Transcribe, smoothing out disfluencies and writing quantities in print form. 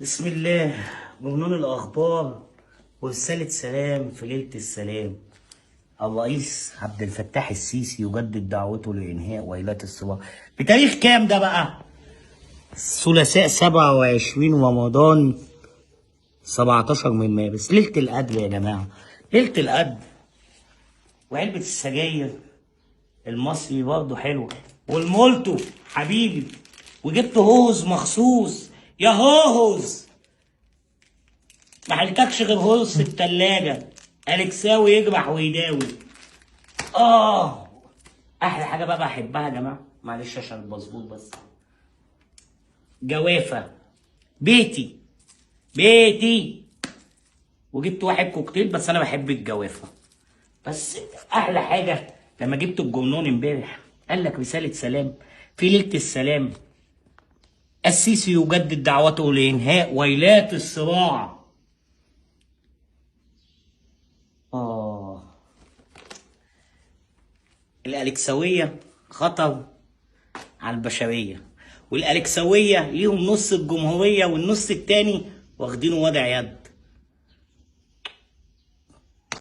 بسم الله. جنون الأخبار ورسالة سلام في ليلة السلام. الرئيس عبد الفتاح السيسي يجدد دعوته لإنهاء ويلات الصراع. بتاريخ كام ده بقى؟ ثلاثاء 27 رمضان 17 من مارس، ليلة القدر يا جماعة، ليلة القدر. وعلبة السجاير المصري برضه حلوة، والمولتو حبيبي، وجبت هوز مخصوص يا هوز. ما حلتكش غير هرص التلاجة، ألكساوي يجرح ويداوي. أحلى حاجة بقى بحبها يا جماعة، معلش عشان المظبوط بس، جوافة. بيتي بيتي. وجبت واحد كوكتيل، بس أنا بحب الجوافة. بس أحلى حاجة لما جبت الجرنون امبارح، قال لك رسالة سلام في ليلة السلام. السيسي يجدد دعوته لإنهاء ويلات الصراع. آه الألكسوية خطر على البشرية، والألكسوية ليهم نص الجمهورية والنص التاني واخدينه وضع يد.